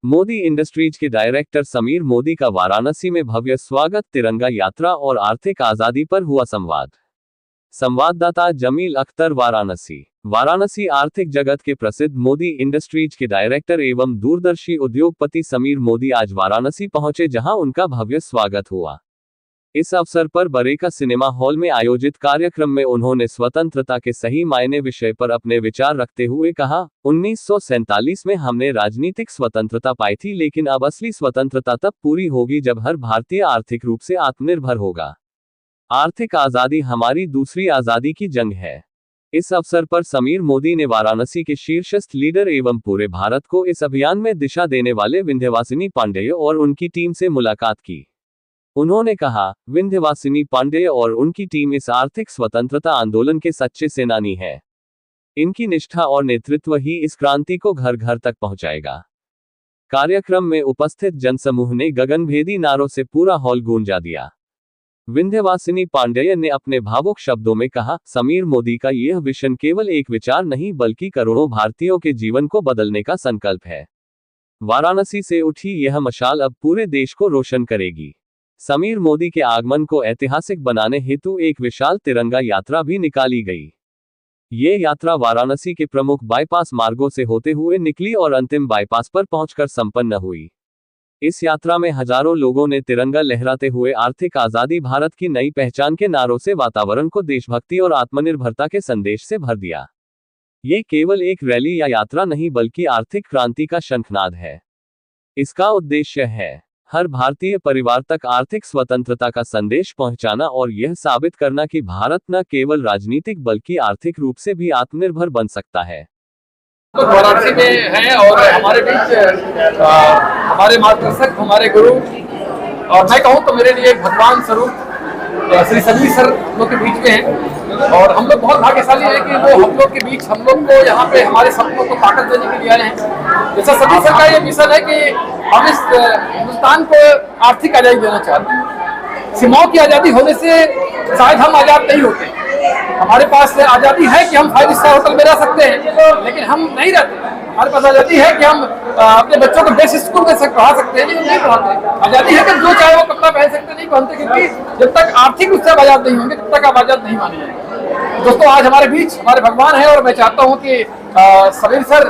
Modi industries के director Sameer Modi का वाराणसी में भव्य स्वागत, तिरंगा यात्रा और आर्थिक आजादी पर हुआ संवाद। संवाददाता जमील अख्तर, वाराणसी आर्थिक जगत के प्रसिद्ध मोदी इंडस्ट्रीज के डायरेक्टर एवं दूरदर्शी उद्योगपति समीर मोदी आज वाराणसी पहुंचे, जहां उनका भव्य स्वागत हुआ। इस अवसर पर बरेका सिनेमा हॉल में आयोजित कार्यक्रम में उन्होंने स्वतंत्रता के सही मायने विषय पर अपने विचार रखते हुए कहा, 1947 में हमने राजनीतिक स्वतंत्रता पाई थी, लेकिन अब असली स्वतंत्रता तब पूरी होगी जब हर भारतीय आर्थिक रूप से आत्मनिर्भर होगा। आर्थिक आजादी हमारी दूसरी आजादी की जंग है। इस अवसर पर समीर मोदी ने वाराणसी के शीर्षस्थ लीडर एवं पूरे भारत को इस अभियान में दिशा देने वाले विंध्यवासिनी पांडेय और उनकी टीम से मुलाकात की। उन्होंने कहा, विंध्यवासिनी पांडेय और उनकी टीम इस आर्थिक स्वतंत्रता आंदोलन के सच्चे सेनानी हैं। इनकी निष्ठा और नेतृत्व ही इस क्रांति को घर घर तक पहुंचाएगा। कार्यक्रम में उपस्थित जनसमूह ने गगनभेदी नारों से पूरा हॉल गूंजा दिया। विंध्यवासिनी पांडेय ने अपने भावुक शब्दों में कहा, समीर मोदी का यह विजन केवल एक विचार नहीं बल्कि करोड़ों भारतीयों के जीवन को बदलने का संकल्प है। वाराणसी से उठी यह मशाल अब पूरे देश को रोशन करेगी। समीर मोदी के आगमन को ऐतिहासिक बनाने हेतु एक विशाल तिरंगा यात्रा भी निकाली गई। ये यात्रा वाराणसी के प्रमुख बाईपास मार्गों से होते हुए निकली और अंतिम बाईपास पर पहुंचकर संपन्न हुई। इस यात्रा में हजारों लोगों ने तिरंगा लहराते हुए आर्थिक आजादी, भारत की नई पहचान के नारों से वातावरण को देशभक्ति और आत्मनिर्भरता के संदेश से भर दिया। ये केवल एक रैली या यात्रा नहीं बल्कि आर्थिक क्रांति का शंखनाद है। इसका उद्देश्य है हर भारतीय परिवार तक आर्थिक स्वतंत्रता का संदेश पहुंचाना और यह साबित करना कि भारत न केवल राजनीतिक बल्कि आर्थिक रूप से भी आत्मनिर्भर बन सकता है। तो वाराणसी में है और हमारे बीच हमारे मार्गदर्शक, हमारे गुरु और मैं कहूँ तो मेरे लिए एक भगवान स्वरूप श्री समीर सर हम लोग के बीच में है। और हम लोग बहुत भाग्यशाली हैं कि वो हम लोग के बीच हम लोग को यहाँ पे हमारे सपनों को ताकत देने के लिए आए हैं। जैसा समीर सर का ये मिशन है कि हम इस हिंदुस्तान को आर्थिक आजादी देना चाहते हैं। सीमाओं की आजादी होने से शायद हम आजाद नहीं होते। हमारे पास आजादी है कि हम 5 स्टार होटल में रह सकते हैं, लेकिन हम नहीं रहते। हमारे पास आजादी है कि हम अपने बच्चों को बेस्ट स्कूल में पढ़ा सकते हैं, लेकिन नहीं पढ़ाते। आजादी है कि जो चाहे वो कपड़ा पहन सकते, नहीं पहनते, क्योंकि जब तक आर्थिक रूप से आजाद नहीं होंगे तब तक आप आजाद नहीं माने जाएंगे। दोस्तों, आज हमारे बीच हमारे भगवान है और मैं चाहता हूँ कि समीर सर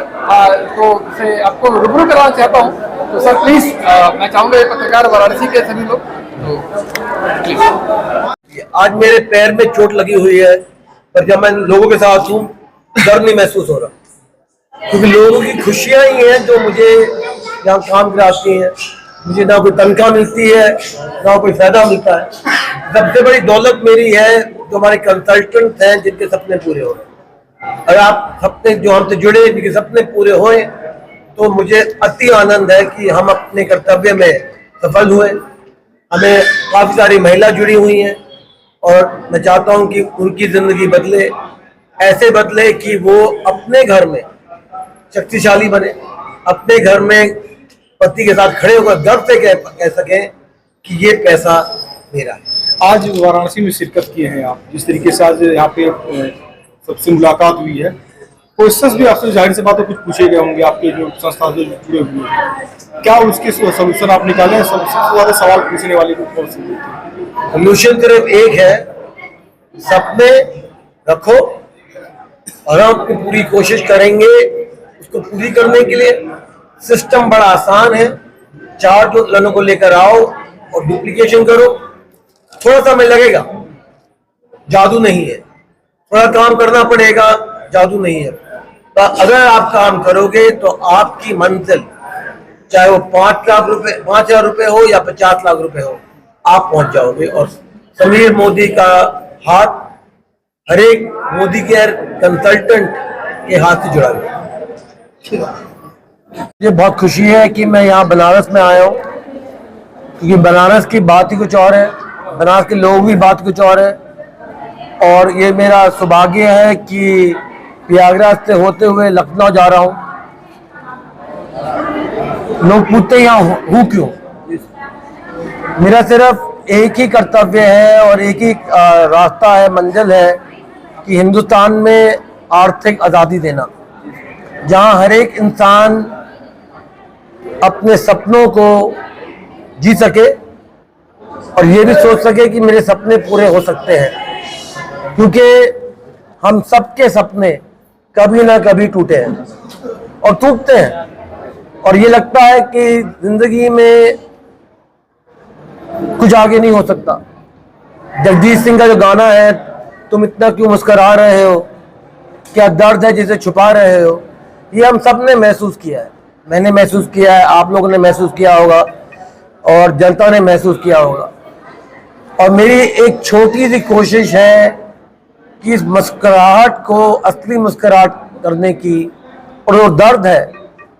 को से आपको रूबरू कराना चाहता हूँ। तो सर प्लीज, मैं चाहूँगा पत्रकार वाराणसी के सभी लोग तो प्लीज। आज मेरे पैर में चोट लगी हुई है, पर जब मैं लोगों के साथ हूँ डर नहीं महसूस हो रहा, क्योंकि लोगों की खुशियां ही हैं जो मुझे यहाँ काम कराती हैं। मुझे ना कोई तनख्वाह मिलती है, ना कोई फायदा मिलता है। सबसे बड़ी दौलत मेरी है जो हमारे कंसल्टेंट हैं, जिनके सपने पूरे हो रहे हैं। अगर आप सपने जो हमसे जुड़े, जिनके सपने पूरे होए, तो मुझे अति आनंद है कि हम अपने कर्तव्य में सफल हुए। हमें काफ़ी सारी महिला जुड़ी हुई हैं और मैं चाहता हूं कि उनकी ज़िंदगी बदले, ऐसे बदले कि वो अपने घर में शक्तिशाली बने, अपने घर में पति के साथ खड़े होकर गर्व से कह सकें कि ये पैसा मेरा है। आज वाराणसी में शिरकत किए हैं आप, जिस तरीके से आज यहाँ पे सबसे मुलाकात हुई है, क्वेश्चंस भी आपसे जाहिर सी बात है कुछ पूछे गए होंगे, आपके जो संस्था से जुड़े हुए हैं, क्या उसके सोल्यूशन आप निकाले हैं? सबसे ज्यादा सवाल पूछने वाले को कौन से? सोल्यूशन सिर्फ एक है, सपने रखो और हम पूरी कोशिश करेंगे उसको पूरी करने के लिए। सिस्टम बड़ा आसान है, 4 दुल्हनों को लेकर आओ और डुप्लीकेशन करो। थोड़ा समय लगेगा, जादू नहीं है, थोड़ा काम करना पड़ेगा, जादू नहीं है। तो अगर आप काम करोगे तो आपकी मंजिल, चाहे वो 5 लाख रुपए, 5,000 रुपए हो या 50 लाख रुपए हो, आप पहुंच जाओगे। और समीर मोदी का हाथ हर एक मोदी केयर कंसल्टेंट के हाथ से जुड़ा हुआ है। मुझे बहुत खुशी है कि मैं यहाँ बनारस में आया हूँ, क्योंकि बनारस की बात ही कुछ और है, बनारस के लोग भी बात कुछ और है। और ये मेरा सौभाग्य है कि प्रयागराज से होते हुए लखनऊ जा रहा हूँ। लोग पूछते हैं यहाँ हूँ क्यों? मेरा सिर्फ एक ही कर्तव्य है और एक ही रास्ता है, मंजिल है कि हिंदुस्तान में आर्थिक आज़ादी देना, जहाँ हर एक इंसान अपने सपनों को जी सके और ये भी सोच सके कि मेरे सपने पूरे हो सकते हैं, क्योंकि हम सबके सपने कभी ना कभी टूटे हैं और टूटते हैं, और ये लगता है कि जिंदगी में कुछ आगे नहीं हो सकता। जगजीत सिंह का जो गाना है, तुम इतना क्यों मुस्कुरा रहे हो, क्या दर्द है जिसे छुपा रहे हो, ये हम सब ने महसूस किया है। मैंने महसूस किया है, आप लोगों ने महसूस किया होगा और जनता ने महसूस किया होगा। और मेरी एक छोटी सी कोशिश है कि इस मुस्कुराहट को असली मुस्कुराहट करने की और वो दर्द है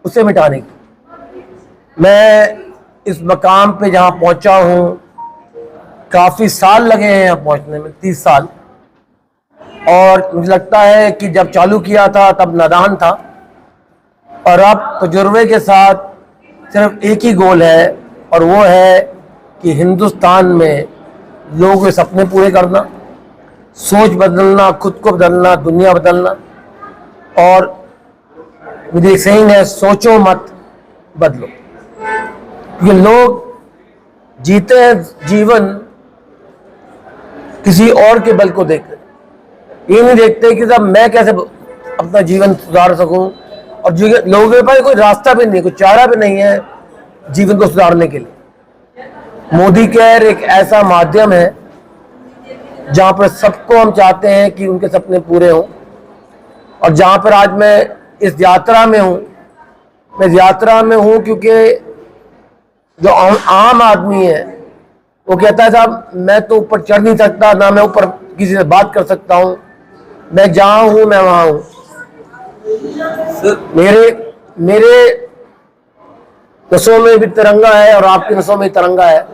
उसे मिटाने की। मैं इस मकाम पे जहाँ पहुँचा हूँ, काफ़ी साल लगे हैं यहाँ पहुँचने में, 30 साल। और मुझे लगता है कि जब चालू किया था तब नादान था, और अब तजुर्बे के साथ सिर्फ एक ही गोल है, और वो है कि हिंदुस्तान में लोगों के सपने पूरे करना, सोच बदलना, खुद को बदलना, दुनिया बदलना। और मुझे एक सेइंग है, सोचो मत बदलो। क्योंकि लोग जीते हैं जीवन किसी और के बल को देखकर, ये नहीं देखते कि साहब मैं कैसे अपना जीवन सुधार सकूं, और लोगों के पास कोई रास्ता भी नहीं, कोई चारा भी नहीं है जीवन को सुधारने के लिए। मोदी केयर एक ऐसा माध्यम है जहां पर सबको हम चाहते हैं कि उनके सपने पूरे हों। और जहां पर आज मैं इस यात्रा में हूं, मैं इस यात्रा में हूं क्योंकि जो आम आदमी है वो कहता है साहब मैं तो ऊपर चढ़ नहीं सकता, ना मैं ऊपर किसी से बात कर सकता हूं, मैं जहां हूं मैं वहां हूं। मेरे नसों में भी तिरंगा है और आपकी नसों में तिरंगा है।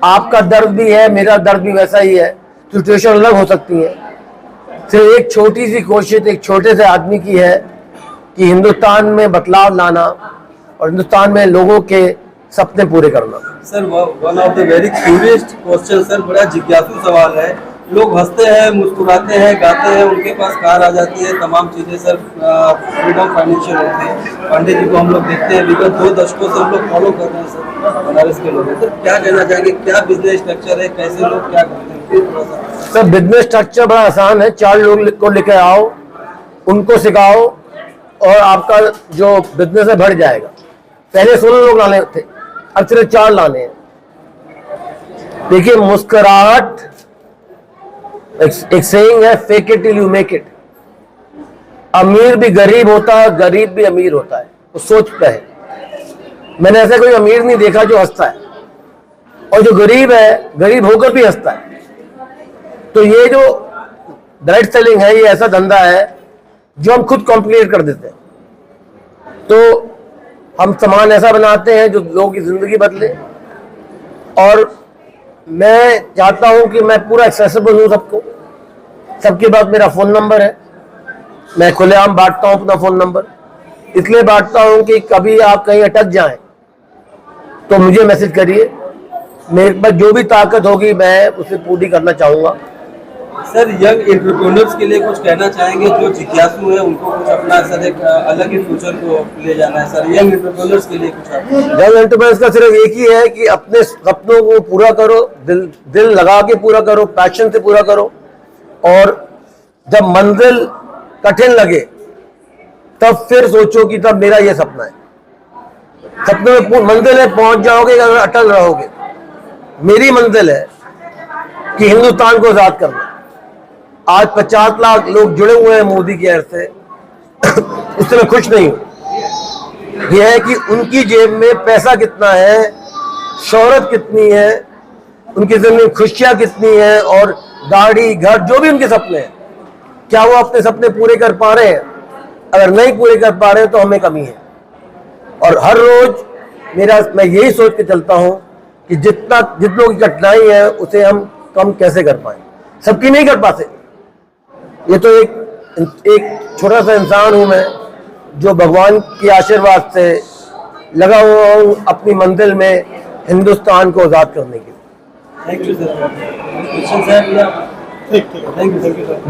आपका दर्द भी है, मेरा दर्द भी वैसा ही है, सिचुएशन अलग हो सकती है। सिर्फ एक छोटी सी कोशिश एक छोटे से आदमी की है कि हिंदुस्तान में बदलाव लाना और हिंदुस्तान में लोगों के सपने पूरे करना। Sir one of the very curious question sir, बड़ा जिज्ञासु सवाल है। लोग हंसते हैं, मुस्कुराते हैं, गाते हैं, उनके पास कार आ जाती है, तमाम चीज़ें सर फ्रीडम फाइनेंशियल होती है। पांडे जी को हम लोग देखते हैं, विगत 2 दशकों से हम लोग फॉलो कर रहे हैं सर बनारस के लोग। सर क्या कहना चाहेंगे, क्या बिजनेस स्ट्रक्चर है, कैसे लोग क्या करते हैं? सर बिजनेस स्ट्रक्चर बड़ा आसान है, 4 लोग को लेकर आओ, उनको सिखाओ और आपका जो बिजनेस है बढ़ जाएगा। पहले 16 लोग लाने थे, अब सिर्फ 4 लाने हैं। देखिए मुस्कुराहट एक सेइंग है, fake it till you make it. अमीर भी गरीब होता है, गरीब भी अमीर होता है, वो सोच पे है। मैंने ऐसा कोई अमीर नहीं देखा जो हंसता है, और जो गरीब है गरीब होकर भी हंसता है। तो ये जो डायरेक्ट सेलिंग है, ये ऐसा धंधा है जो हम खुद कॉम्प्लिकेट कर देते हैं। तो हम सामान ऐसा बनाते हैं जो लोगों की जिंदगी बदले, और मैं चाहता हूं कि मैं पूरा एक्सेसिबल हूं सबको। सबके पास मेरा फ़ोन नंबर है, मैं खुलेआम बांटता हूं अपना फ़ोन नंबर। इसलिए बांटता हूं कि कभी आप कहीं अटक जाएं तो मुझे मैसेज करिए, मेरे पास जो भी ताकत होगी मैं उसे पूरी करना चाहूँगा। सर यंग एंटरप्रेन्योर्स के लिए कुछ कहना चाहेंगे, जो जिज्ञासु है उनको कुछ अपना सर एक अलग ही फ्यूचर को ले जाना है सर, यंग एंटरप्रेन्योर्स के लिए कुछ? यंग एंटरप्रेन्योर्स का सिर्फ एक ही है कि अपने सपनों को पूरा करो, दिल लगा के पूरा करो, पैशन से पूरा करो। और जब मंजिल कठिन लगे तब फिर सोचो कि तब मेरा ये सपना है। सपने में मंजिल है, पहुंच जाओगे अगर अटल रहोगे। मेरी मंजिल है कि हिंदुस्तान को आजाद करना। आज 50 लाख लोग जुड़े हुए हैं मोदी केयर से, उससे मैं खुश नहीं हूं। यह है कि उनकी जेब में पैसा कितना है, शोहरत कितनी है, उनकी जिंदगी में खुशियां कितनी है, और गाड़ी घर जो भी उनके सपने हैं, क्या वो अपने सपने पूरे कर पा रहे हैं? अगर नहीं पूरे कर पा रहे हैं तो हमें कमी है। और हर रोज मैं यही सोच के चलता हूं कि जितनों की कठिनाई है उसे हम कम कैसे कर पाए। सबकी नहीं कर पाते। ये तो एक छोटा सा इंसान हूं मैं, जो भगवान के आशीर्वाद से लगा हुआ हूं अपनी मंजिल में, हिंदुस्तान को आजाद करने के लिए। Thank you sir. Thank you sir.